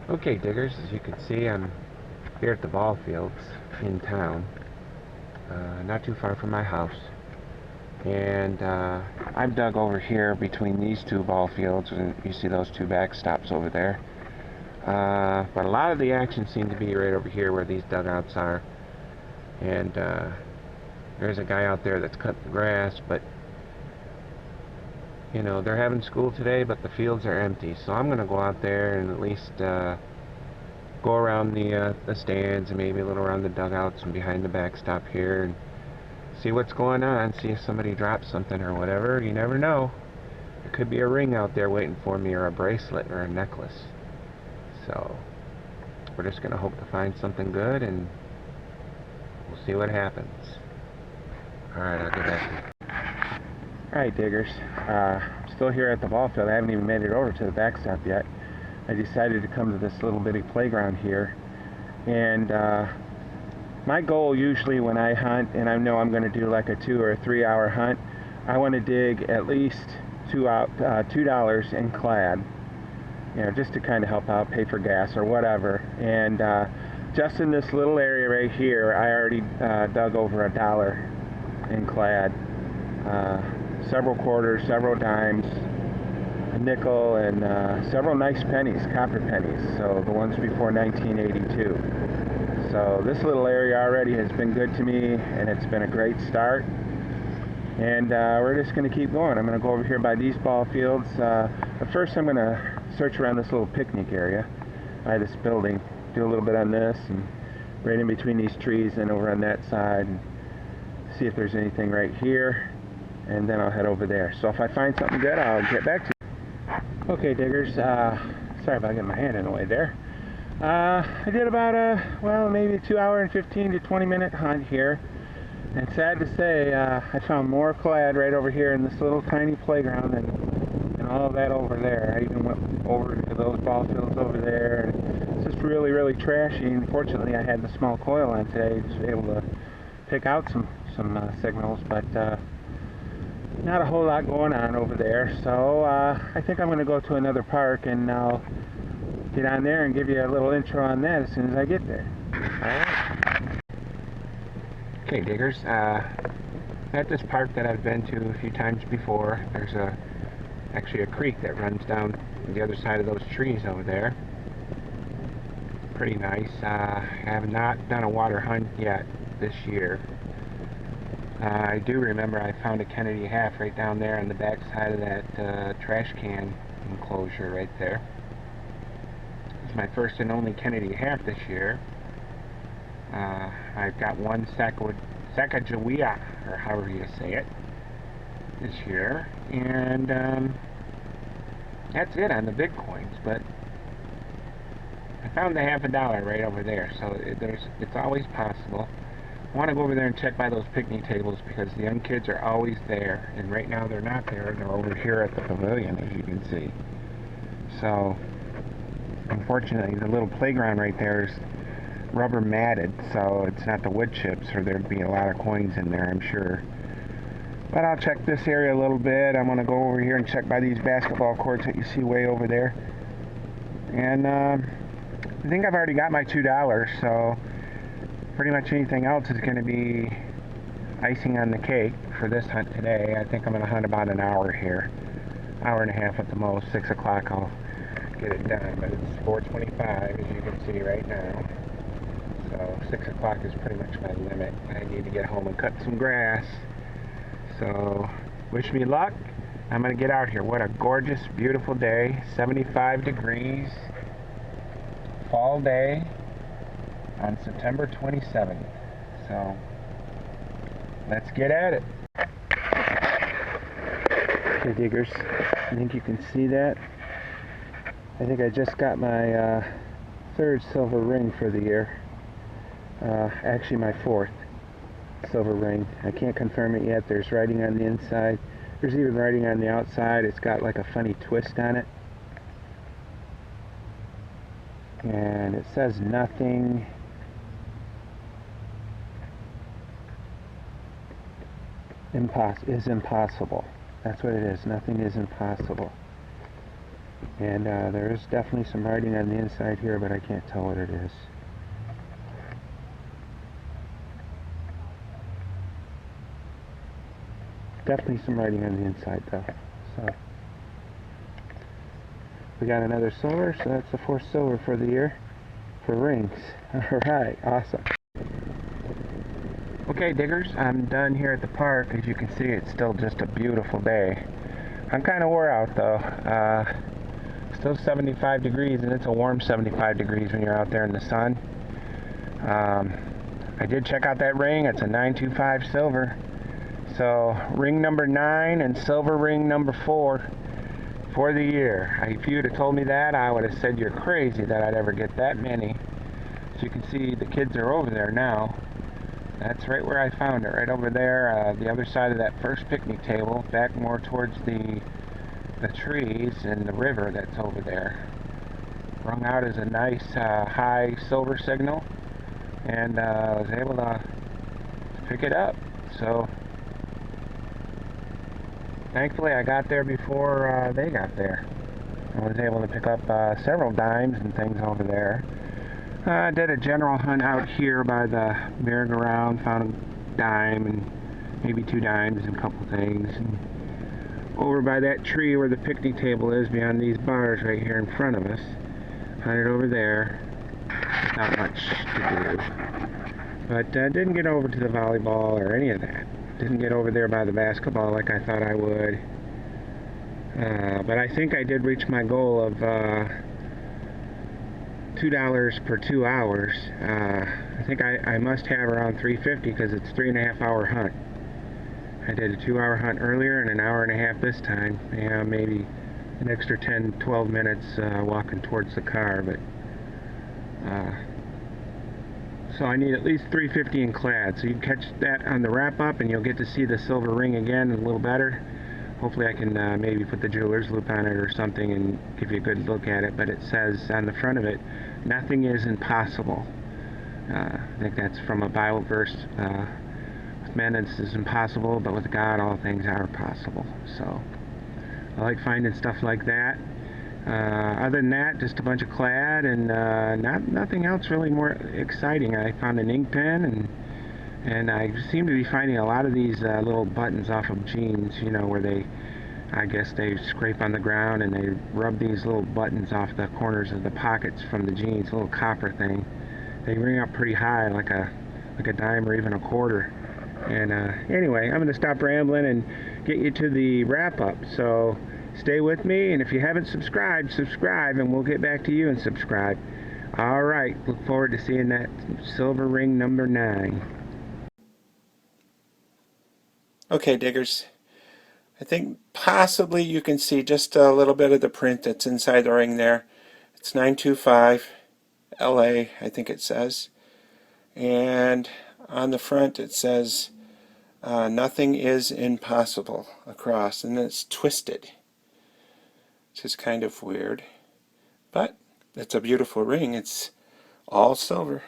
Okay, diggers, as you can see, I'm here at the ball fields in town, not too far from my house. And I've dug over here between these two ball fields, and you see those two backstops over there. But a lot of the action seemed to be right over here where these dugouts are. And there's a guy out there that's cutting the grass, but you know, they're having school today, but the fields are empty. So I'm going to go out there and at least go around the stands and maybe a little around the dugouts and behind the backstop here and see what's going on, see if somebody drops something or whatever. You never know. There could be a ring out there waiting for me, or a bracelet, or a necklace. So we're just going to hope to find something good, and we'll see what happens. Alright, I'll get back to you. Alright, diggers. Still here at the ball field. I haven't even made it over to the backstop yet. I decided to come to this little bitty playground here, and my goal usually when I hunt, and I know I'm going to do like a 2 or 3 hour hunt, I want to dig at least $2 in clad, you know, just to kind of help out, pay for gas or whatever. And just in this little area right here, I already dug over $1 in clad, several quarters, several dimes, a nickel, and several nice pennies, copper pennies, so the ones before 1982. So this little area already has been good to me, and it's been a great start. And we're just going to keep going. I'm going to go over here by these ball fields. But first I'm going to search around this little picnic area by this building, do a little bit on this, and right in between these trees and over on that side, and see if there's anything right here, and then I'll head over there. So if I find something good, I'll get back to you. Okay, diggers, sorry about getting my hand in the way there. I did about well, maybe 2 hour and 15 to 20 minute hunt here, and sad to say, I found more clad right over here in this little tiny playground than all of that over there. I even went over to those ball fields over there, and it's just really, really trashy. And fortunately, I had the small coil on today to be able to pick out some signals, but not a whole lot going on over there. So I think I'm going to go to another park, and I'll get on there and give you a little intro on that as soon as I get there. Alright. Okay, diggers, at this park that I've been to a few times before, there's actually a creek that runs down the other side of those trees over there. Pretty nice. I have not done a water hunt yet this year. I do remember I found a Kennedy half right down there on the back side of that trash can enclosure right there. It's my first and only Kennedy half this year. I've got one Sacagawea, or however you say it, this year, and that's it on the big coins. But I found the $50 right over there, so it's always possible. I want to go over there and check by those picnic tables because the young kids are always there, and right now they're not there. They're over here at the pavilion, as you can see. So unfortunately, the little playground right there is rubber matted, so it's not the wood chips, or there'd be a lot of coins in there, I'm sure. But I'll check this area a little bit. I'm going to go over here and check by these basketball courts that you see way over there. And I think I've already got my $2, so pretty much anything else is going to be icing on the cake for this hunt today. I think I'm going to hunt about an hour here. Hour and a half at the most. 6 o'clock I'll get it done, but it's 4:25 as you can see right now. So 6 o'clock is pretty much my limit. I need to get home and cut some grass. So wish me luck. I'm going to get out here. What a gorgeous, beautiful day. 75 degrees. Fall day on September 27th. So let's get at it. Okay, diggers, I think you can see that. I think I just got my third silver ring for the year. Actually my fourth silver ring. I can't confirm it yet. There's writing on the inside. There's even writing on the outside. It's got like a funny twist on it. And it says nothing is impossible. That's what it is. Nothing is impossible. And there is definitely some writing on the inside here, but I can't tell what it is. Definitely some writing on the inside though. So we got another silver, so that's the fourth silver for the year for rings. Alright, awesome. Okay, diggers, I'm done here at the park. As you can see, it's still just a beautiful day. I'm kind of wore out though. Still 75 degrees, and it's a warm 75 degrees when you're out there in the sun. I did check out that ring. It's a 925 silver. So ring number 9 and silver ring number 4 for the year. If you would have told me that, I would have said you're crazy that I'd ever get that many. As you can see, the kids are over there now. That's right where I found it, right over there, the other side of that first picnic table, back more towards the trees and the river that's over there. Rung out as a nice high silver signal, and I was able to pick it up. So thankfully I got there before they got there. I was able to pick up several dimes and things over there. I did a general hunt out here by the merry-go-round, found a dime and maybe 2 dimes and a couple things. And over by that tree where the picnic table is, beyond these bars right here in front of us, hunted over there. Not much to do. But didn't get over to the volleyball or any of that. Didn't get over there by the basketball like I thought I would. But I think I did reach my goal of $2 per 2 hours. I think I must have around $3.50 because it's a 3.5 hour hunt. I did a 2 hour hunt earlier and an hour and a half this time. Yeah, maybe an extra 10-12 minutes walking towards the car, but so I need at least $3.50 in clad. So you can catch that on the wrap up and you'll get to see the silver ring again a little better. Hopefully I can maybe put the jeweler's loop on it or something and give you a good look at it. But it says on the front of it, nothing is impossible. I think that's from a Bible verse. With men this is impossible, but with God all things are possible. So I like finding stuff like that. Other than that, just a bunch of clad and nothing else really more exciting. I found an ink pen, and I seem to be finding a lot of these little buttons off of jeans, you know, where I guess they scrape on the ground and they rub these little buttons off the corners of the pockets from the jeans, a little copper thing. They ring up pretty high, like a dime or even a quarter. And anyway, I'm going to stop rambling and get you to the wrap-up. So stay with me, and if you haven't subscribed, subscribe, and we'll get back to you and subscribe. All right, look forward to seeing that silver ring number 9. Okay, diggers, I think possibly you can see just a little bit of the print that's inside the ring there. It's 925 LA, I think it says. And on the front it says nothing is impossible across, and it's twisted, which is kind of weird. But it's a beautiful ring. It's all silver.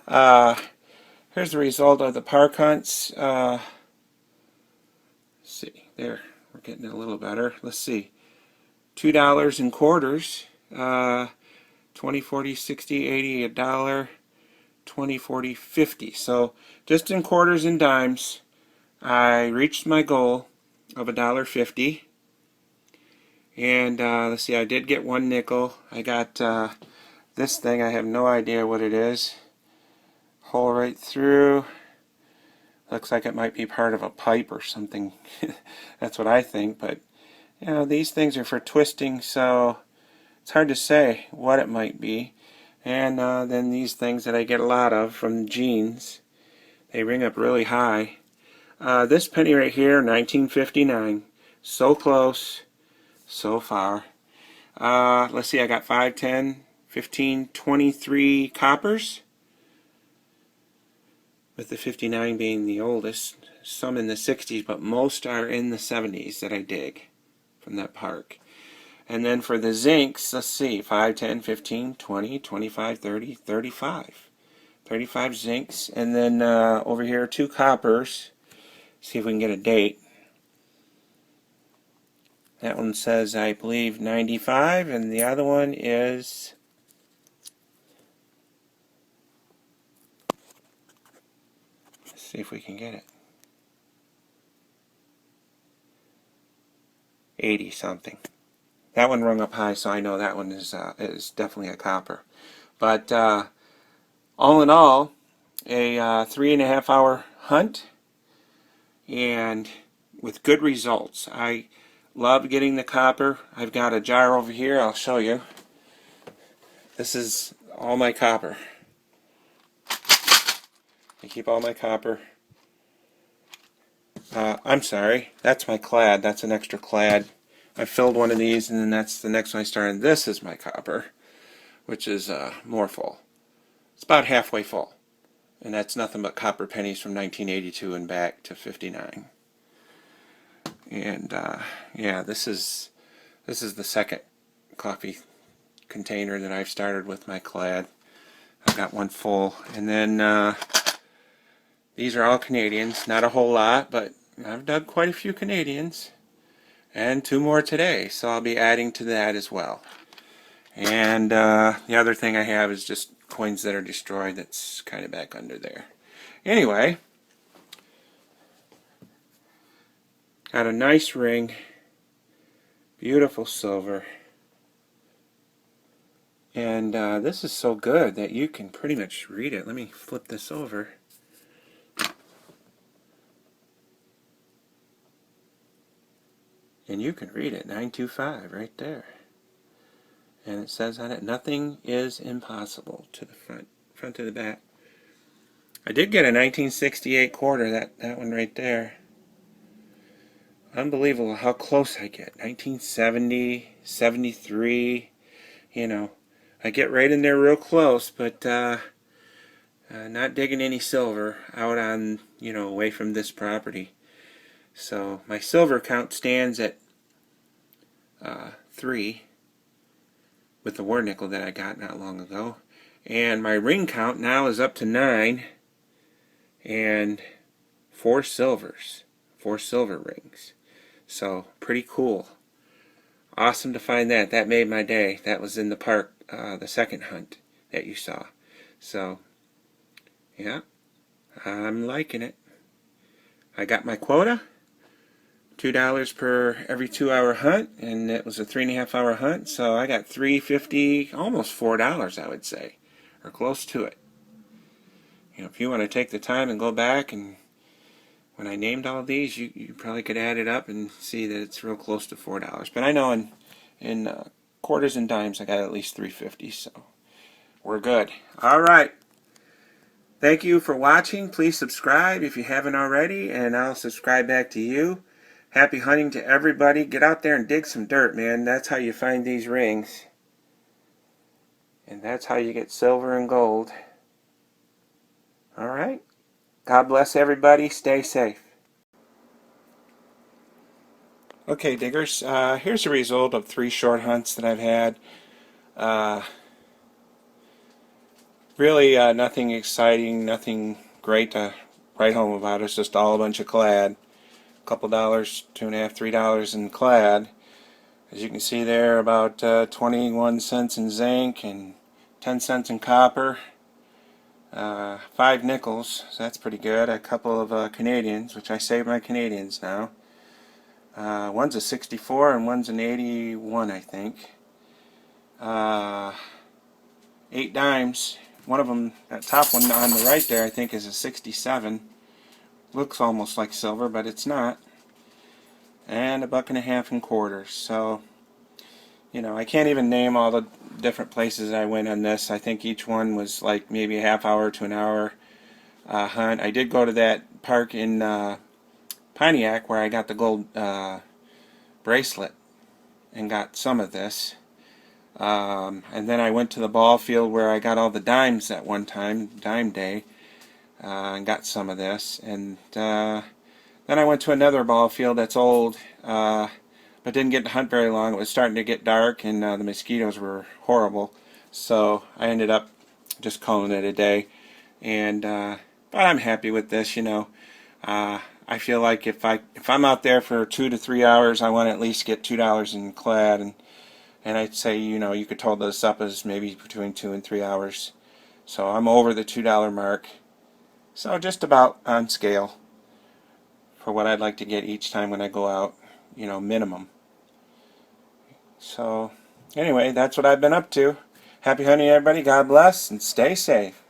Here's the result of the park hunts. Let's see, there, we're getting it a little better. Let's see, $2 in quarters, 20, 40, 60, 80, $1, 20, 40, 50. So just in quarters and dimes, I reached my goal of $1.50. And let's see, I did get 1 nickel. I got this thing, I have no idea what it is. Hole right through. Looks like it might be part of a pipe or something. That's what I think, but you know, these things are for twisting, so it's hard to say what it might be. And then these things that I get a lot of from jeans, they ring up really high. This penny right here, 1959. So close, so far. Let's see, I got 5, 10, 15, 23 coppers, with the 59 being the oldest. Some in the 60s, but most are in the 70s that I dig from that park. And then for the zincs, let's see, 5, 10, 15, 20, 25, 30, 35. 35 zincs. And then over here, 2 coppers. See if we can get a date. That one says, I believe, 95, and the other one is... Let's see if we can get it. 80 something. That one rung up high, so I know that one is definitely a copper. But all in all, a 3.5 hour hunt, and with good results. I love getting the copper. I've got a jar over here. I'll show you. This is all my copper. I keep all my copper. I'm sorry, that's my clad. That's an extra clad. I filled one of these, and then that's the next one I started. This is my copper, which is more full. It's about halfway full, and that's nothing but copper pennies from 1982 and back to 59. And yeah, this is the second coffee container that I've started with my clad. I've got one full, and then these are all Canadians. Not a whole lot, but I've dug quite a few Canadians. And 2 more today, so I'll be adding to that as well. And the other thing I have is just coins that are destroyed. That's kind of back under there. Anyway, got a nice ring, beautiful silver, and this is so good that you can pretty much read it. Let me flip this over. And you can read it, 925 right there. And it says on it, nothing is impossible, to the front to the back. I did get a 1968 quarter, that one right there. Unbelievable how close I get. 1970, 73, you know. I get right in there real close, but not digging any silver out on, you know, away from this property. So my silver count stands at 3 with the war nickel that I got not long ago, and my ring count now is up to 9 and 4 silvers, 4 silver rings. So pretty cool. Awesome to find that. That made my day. That was in the park, the second hunt that you saw. So yeah, I'm liking it. I got my quota. $2 per every 2-hour hunt, and it was a 3.5 hour hunt, so I got $3.50, almost $4, I would say, or close to it. You know, if you want to take the time and go back, and when I named all these, you probably could add it up and see that it's real close to $4. But I know in quarters and dimes I got at least $3.50, so we're good. All right. Thank you for watching. Please subscribe if you haven't already, and I'll subscribe back to you. Happy hunting to everybody. Get out there and dig some dirt, man. That's how you find these rings. And that's how you get silver and gold. Alright. God bless everybody. Stay safe. Okay, diggers. Here's the result of 3 short hunts that I've had. Really nothing exciting, nothing great to write home about. It's just all a bunch of clad. Couple dollars, $2.50, $3 in clad. As you can see there, about 21 cents in zinc and 10 cents in copper. 5 nickels, so that's pretty good. A couple of Canadians, which I saved my Canadians now. One's a 64 and one's an 81, I think. 8 dimes. One of them, that top one on the right there, I think is a 67. Looks almost like silver, but it's not. And $1.50 in quarters. So, you know, I can't even name all the different places I went on this. I think each one was like maybe a half hour to an hour hunt. I did go to that park in Pontiac where I got the gold bracelet and got some of this. And then I went to the ball field where I got all the dimes at one time, dime day. And got some of this, and then I went to another ball field that's old, but didn't get to hunt very long. It was starting to get dark, and the mosquitoes were horrible, so I ended up just calling it a day. And but I'm happy with this, you know. I I feel like if I'm out there for 2 to 3 hours, I want to at least get $2 in clad, and I'd say, you could total this up as maybe between 2 and 3 hours. So I'm over the $2 mark. So just about on scale for what I'd like to get each time when I go out, minimum. So anyway, that's what I've been up to. Happy hunting, everybody. God bless, and stay safe.